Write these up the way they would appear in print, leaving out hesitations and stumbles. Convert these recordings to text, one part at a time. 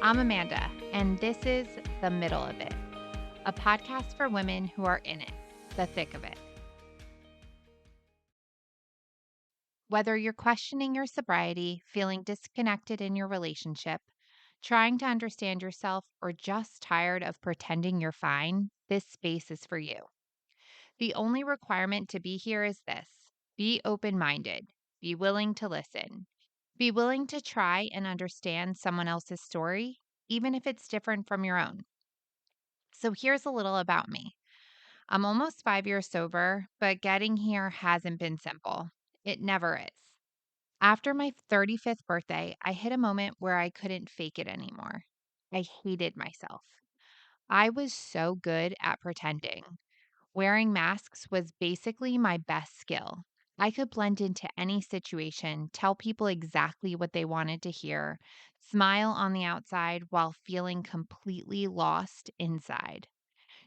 I'm Amanda, and this is The Middle of It, a podcast for women who are in it, the thick of it. Whether you're questioning your sobriety, feeling disconnected in your relationship, trying to understand yourself, or just tired of pretending you're fine, this space is for you. The only requirement to be here is this: be open minded, be willing to listen, be willing to try and understand someone else's story, even if it's different from your own. So here's a little about me. I'm almost 5 years sober, but getting here hasn't been simple. It never is. After my 35th birthday, I hit a moment where I couldn't fake it anymore. I hated myself. I was so good at pretending. Wearing masks was basically my best skill. I could blend into any situation, tell people exactly what they wanted to hear, smile on the outside while feeling completely lost inside.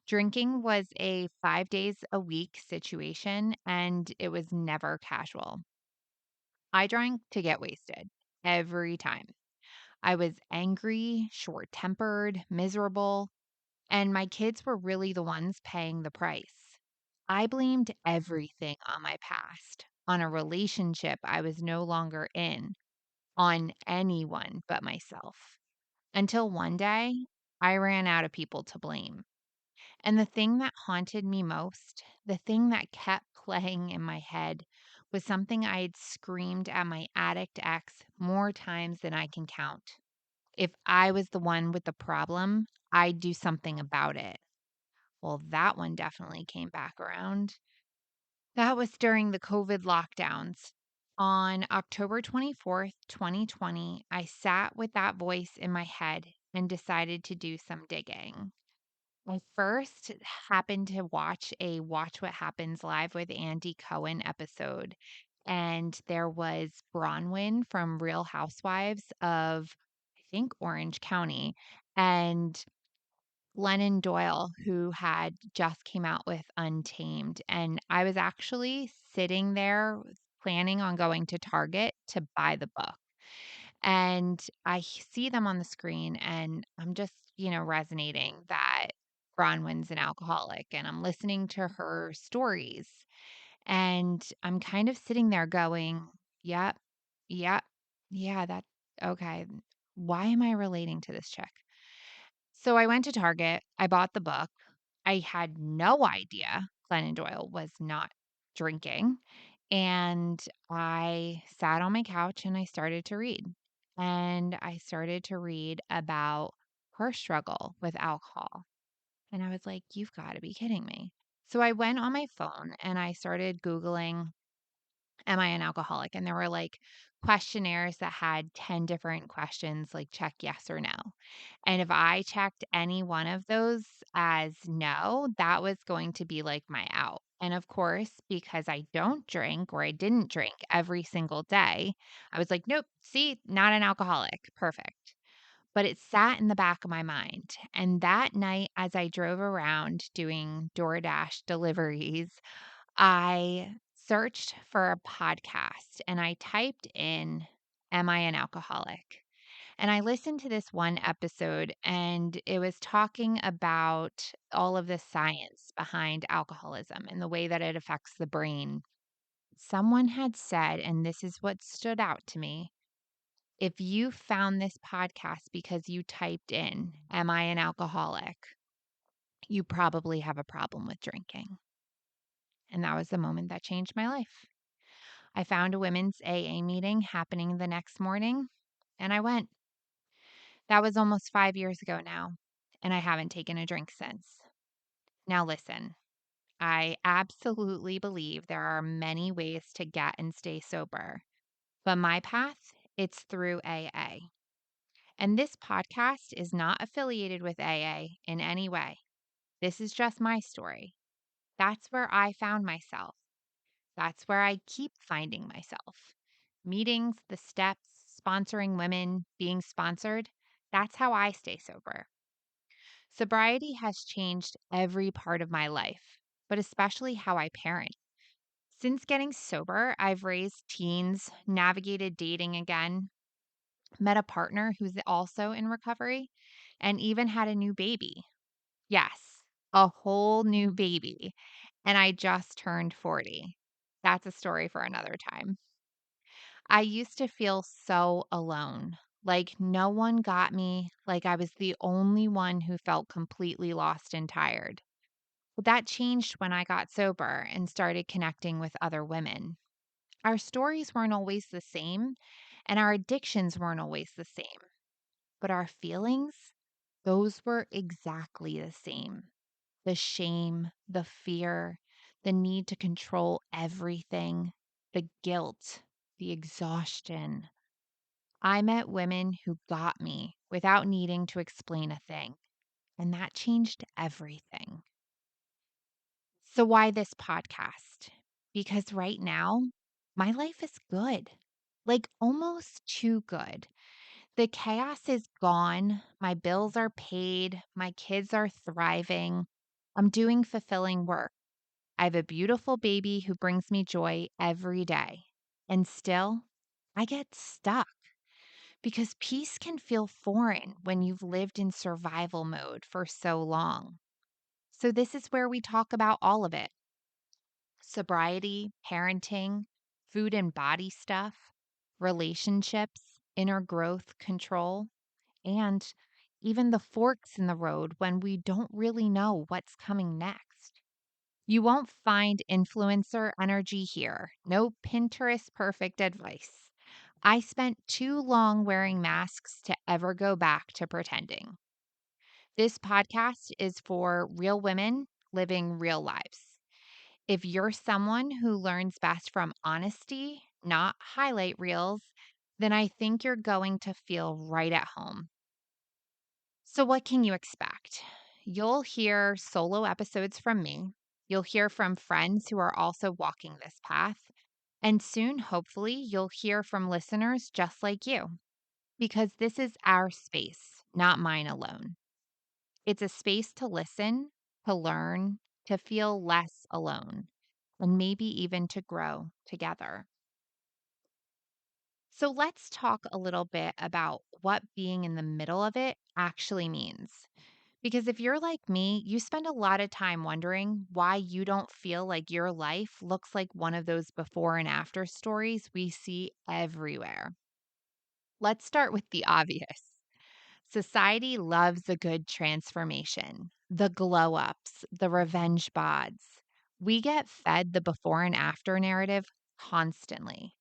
Drinking was a 5 days a week situation, and it was never casual. I drank to get wasted every time. I was angry, short tempered, miserable, and my kids were really the ones paying the price. I blamed everything on my past, on a relationship I was no longer in, on anyone but myself. Until one day, I ran out of people to blame. And the thing that haunted me most, the thing that kept playing in my head, was something I had screamed at my addict ex more times than I can count. If I was the one with the problem, I'd do something about it. Well, that one definitely came back around. That was during the COVID lockdowns. On October 24th, 2020, I sat with that voice in my head and decided to do some digging. I first happened to watch a Watch What Happens Live with Andy Cohen episode, and there was Bronwyn from Real Housewives of, I think, Orange County, and Glennon Doyle, who had just came out with Untamed. And I was actually sitting there planning on going to Target to buy the book. And see them on the screen, and I'm just, resonating that Bronwyn's an alcoholic, and I'm listening to her stories. And I'm kind of sitting there going, yep, yep, yeah, that, okay. Why am I relating to this chick? So I went to Target, I bought the book. I had no idea Glennon Doyle was not drinking. And I sat on my couch and I started to read. And I started to read about her struggle with alcohol. And I was like, you've got to be kidding me. So I went on my phone and I started Googling, am I an alcoholic? And there were like questionnaires that had 10 different questions, like check yes or no. And if I checked any one of those as no, that was going to be like my out. And of course, because I don't drink or I didn't drink every single day, I was like, nope, see, not an alcoholic. Perfect. But it sat in the back of my mind. And that night, as I drove around doing DoorDash deliveries, I searched for a podcast and I typed in, am I an alcoholic? And I listened to this one episode, and it was talking about all of the science behind alcoholism and the way that it affects the brain. Someone had said, and this is what stood out to me: if you found this podcast because you typed in, am I an alcoholic? You probably have a problem with drinking. And that was the moment that changed my life. I found a women's AA meeting happening the next morning, and I went. That was almost 5 years ago now, and I haven't taken a drink since. Now, listen, I absolutely believe there are many ways to get and stay sober, but my path, it's through AA. And this podcast is not affiliated with AA in any way. This is just my story. That's where I found myself. That's where I keep finding myself. Meetings, the steps, sponsoring women, being sponsored. That's how I stay sober. Sobriety has changed every part of my life, but especially how I parent. Since getting sober, I've raised teens, navigated dating again, met a partner who's also in recovery, and even had a new baby. Yes, a whole new baby. And I just turned 40. That's a story for another time. I used to feel so alone, like no one got me, like I was the only one who felt completely lost and tired. But that changed when I got sober and started connecting with other women. Our stories weren't always the same, and our addictions weren't always the same, but our feelings, those were exactly the same. The shame, the fear, the need to control everything, the guilt, the exhaustion. I met women who got me without needing to explain a thing, and that changed everything. So, why this podcast? Because right now, my life is good, like almost too good. The chaos is gone. My bills are paid. My kids are thriving. I'm doing fulfilling work. I have a beautiful baby who brings me joy every day. And still, I get stuck because peace can feel foreign when you've lived in survival mode for so long. So, this is where we talk about all of it: sobriety, parenting, food and body stuff, relationships, inner growth, control, and even the forks in the road when we don't really know what's coming next. You won't find influencer energy here. No Pinterest perfect advice. I spent too long wearing masks to ever go back to pretending. This podcast is for real women living real lives. If you're someone who learns best from honesty, not highlight reels, then I think you're going to feel right at home. So, what can you expect? You'll hear solo episodes from me. You'll hear from friends who are also walking this path. And soon, hopefully, you'll hear from listeners just like you, because this is our space, not mine alone. It's a space to listen, to learn, to feel less alone, and maybe even to grow together. So, let's talk a little bit about what being in the middle of it actually means. Because if you're like me, you spend a lot of time wondering why you don't feel like your life looks like one of those before and after stories we see everywhere. Let's start with the obvious. Society loves a good transformation, the glow ups, the revenge bods. We get fed the before and after narrative constantly,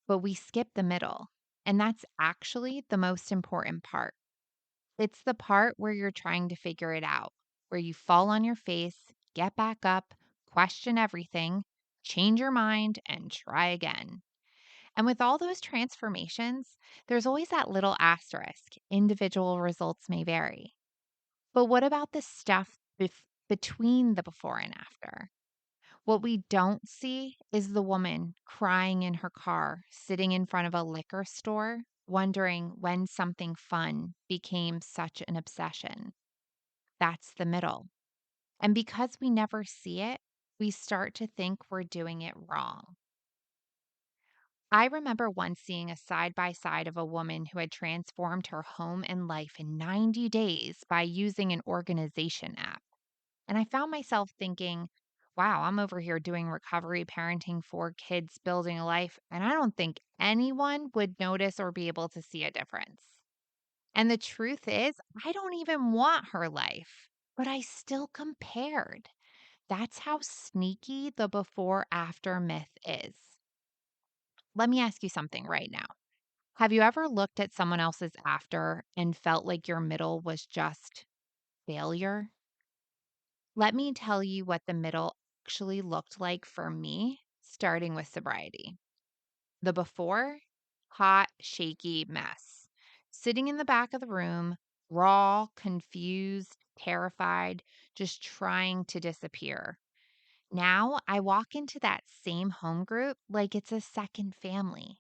but we skip the middle. And that's actually the most important part. It's the part where you're trying to figure it out, where you fall on your face, get back up, question everything, change your mind, and try again. And with all those transformations, there's always that little asterisk. Individual results may vary. But what about the stuff between the before and after? What we don't see is the woman crying in her car, sitting in front of a liquor store, wondering when something fun became such an obsession. That's the middle. And because we never see it, we start to think we're doing it wrong. I remember once seeing a side by side of a woman who had transformed her home and life in 90 days by using an organization app. And I found myself thinking, wow, I'm over here doing recovery, parenting 4 kids, building a life, and I don't think anyone would notice or be able to see a difference. And the truth is, I don't even want her life, but I still compared. That's how sneaky the before after myth is. Let me ask you something right now. Have you ever looked at someone else's after and felt like your middle was just failure? Let me tell you what the middle actually looked like for me, starting with sobriety. The before, hot, shaky mess. Sitting in the back of the room, raw, confused, terrified, just trying to disappear. Now I walk into that same home group like it's a second family.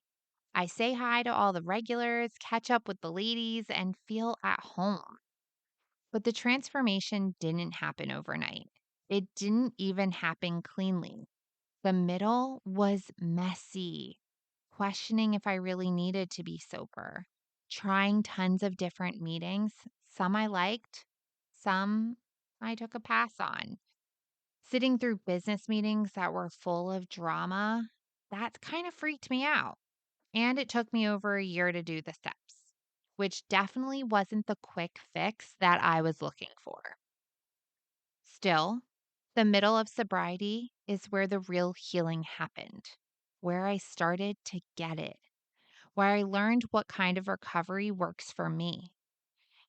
I say hi to all the regulars, catch up with the ladies, and feel at home. But the transformation didn't happen overnight. It didn't even happen cleanly. The middle was messy, questioning if I really needed to be sober, trying tons of different meetings. Some I liked, some I took a pass on. Sitting through business meetings that were full of drama, that kind of freaked me out. And it took me over a year to do the steps, which definitely wasn't the quick fix that I was looking for. Still, the middle of sobriety is where the real healing happened, where I started to get it, where I learned what kind of recovery works for me,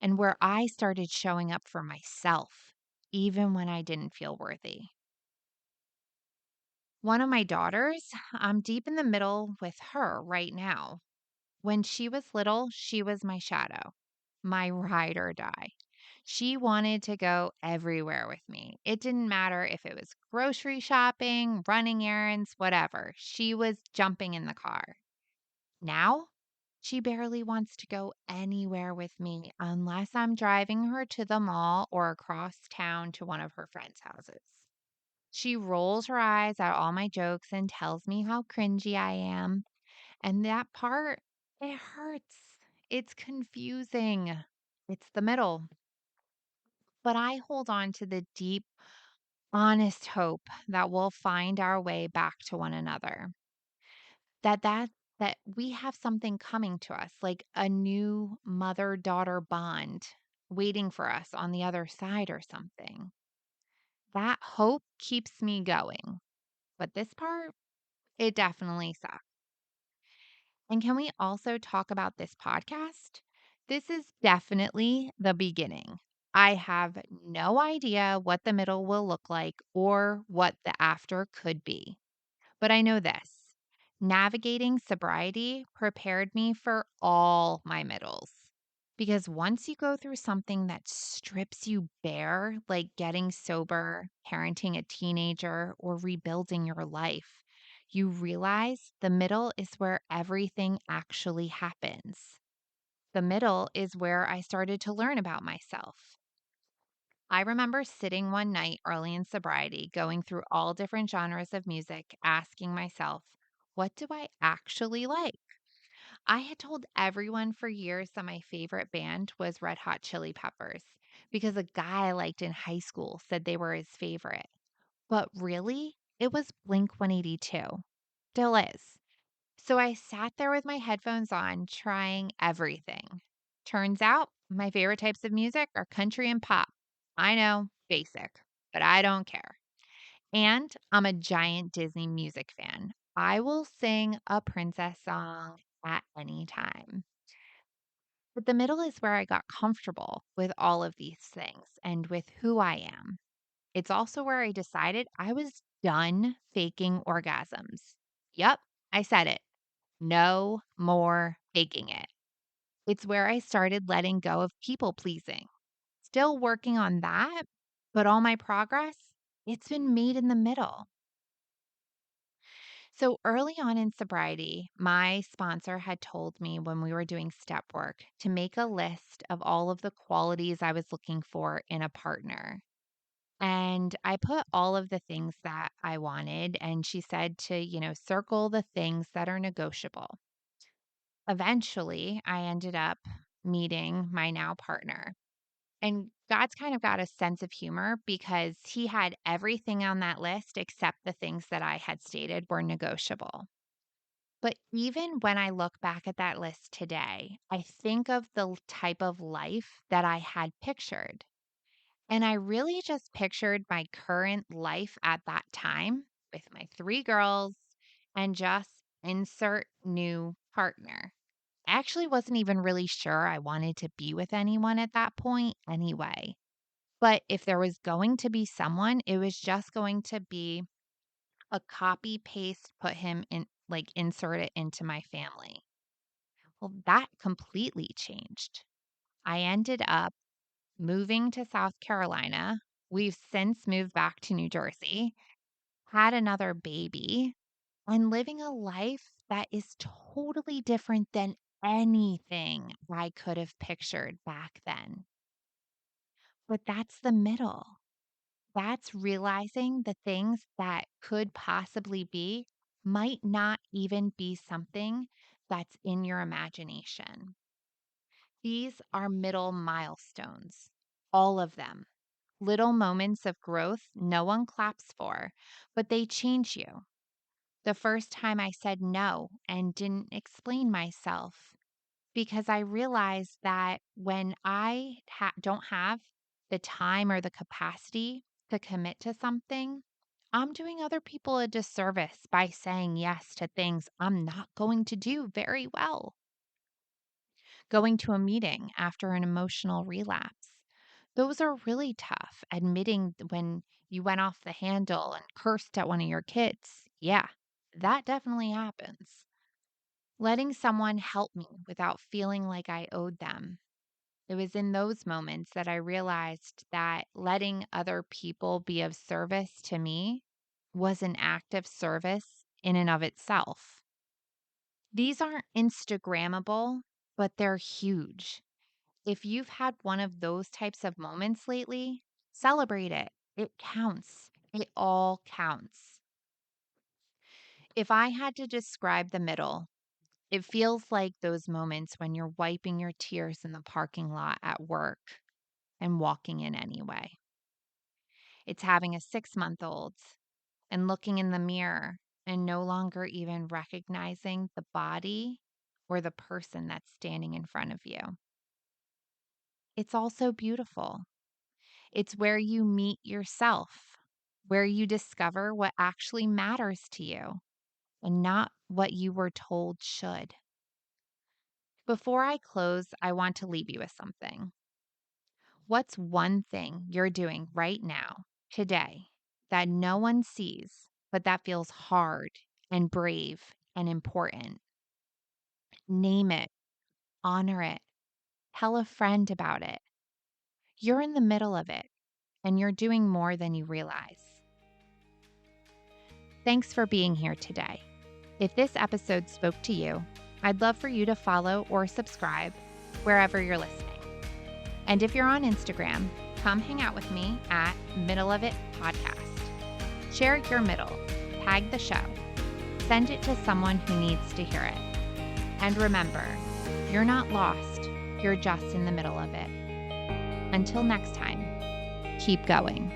and where I started showing up for myself, even when I didn't feel worthy. One of my daughters, I'm deep in the middle with her right now. When she was little, she was my shadow, my ride or die. She wanted to go everywhere with me. It didn't matter if it was grocery shopping, running errands, whatever. She was jumping in the car. Now, she barely wants to go anywhere with me unless I'm driving her to the mall or across town to one of her friends' houses. She rolls her eyes at all my jokes and tells me how cringy I am. And that part, it hurts. It's confusing. It's the middle. But I hold on to the deep, honest hope that we'll find our way back to one another. That that that we have something coming to us, like a new mother-daughter bond waiting for us on the other side or something. That hope keeps me going. But this part, it definitely sucks. And can we also talk about this podcast? This is definitely the beginning. I have no idea what the middle will look like or what the after could be. But I know this: navigating sobriety prepared me for all my middles. Because once you go through something that strips you bare, like getting sober, parenting a teenager, or rebuilding your life, you realize the middle is where everything actually happens. The middle is where I started to learn about myself. I remember sitting one night early in sobriety, going through all different genres of music, asking myself, what do I actually like? I had told everyone for years that my favorite band was Red Hot Chili Peppers because a guy I liked in high school said they were his favorite. But really, it was Blink 182. Still is. So I sat there with my headphones on, trying everything. Turns out my favorite types of music are country and pop. I know, basic, but I don't care. And I'm a giant Disney music fan. I will sing a princess song at any time. But the middle is where I got comfortable with all of these things and with who I am. It's also where I decided I was done faking orgasms. Yep, I said it. No more faking it. It's where I started letting go of people pleasing. Still working on that, but all my progress, it's been made in the middle. So early on in sobriety, my sponsor had told me when we were doing step work to make a list of all of the qualities I was looking for in a partner. And I put all of the things that I wanted. And she said to, circle the things that are negotiable. Eventually, I ended up meeting my now partner. And God's kind of got a sense of humor because he had everything on that list except the things that I had stated were negotiable. But even when I look back at that list today, I think of the type of life that I had pictured. And I really just pictured my current life at that time with my three girls and just insert new partner. I actually wasn't even really sure I wanted to be with anyone at that point anyway. But if there was going to be someone, it was just going to be a copy paste, put him in, like insert it into my family. Well, that completely changed. I ended up moving to South Carolina. We've since moved back to New Jersey, had another baby, and living a life that is totally different than anything I could have pictured back then. But that's the middle. That's realizing the things that could possibly be might not even be something that's in your imagination. These are middle milestones, all of them. Little moments of growth no one claps for, but they change you. The first time I said no and didn't explain myself, because I realized that when I don't have the time or the capacity to commit to something, I'm doing other people a disservice by saying yes to things I'm not going to do very well. Going to a meeting after an emotional relapse. Those are really tough. Admitting when you went off the handle and cursed at one of your kids. Yeah, that definitely happens. Letting someone help me without feeling like I owed them. It was in those moments that I realized that letting other people be of service to me was an act of service in and of itself. These aren't Instagrammable, but they're huge. If you've had one of those types of moments lately, celebrate it. It counts. It all counts. If I had to describe the middle, it feels like those moments when you're wiping your tears in the parking lot at work and walking in anyway. It's having a 6-month-old and looking in the mirror and no longer even recognizing the body or the person that's standing in front of you. It's also beautiful. It's where you meet yourself, where you discover what actually matters to you and not what you were told should. Before I close, I want to leave you with something. What's one thing you're doing right now, today, that no one sees, but that feels hard and brave and important? Name it, honor it, tell a friend about it. You're in the middle of it, and you're doing more than you realize. Thanks for being here today. If this episode spoke to you, I'd love for you to follow or subscribe wherever you're listening. And if you're on Instagram, come hang out with me at Middle of It Podcast. Share your middle, tag the show, send it to someone who needs to hear it. And remember, you're not lost, you're just in the middle of it. Until next time, keep going.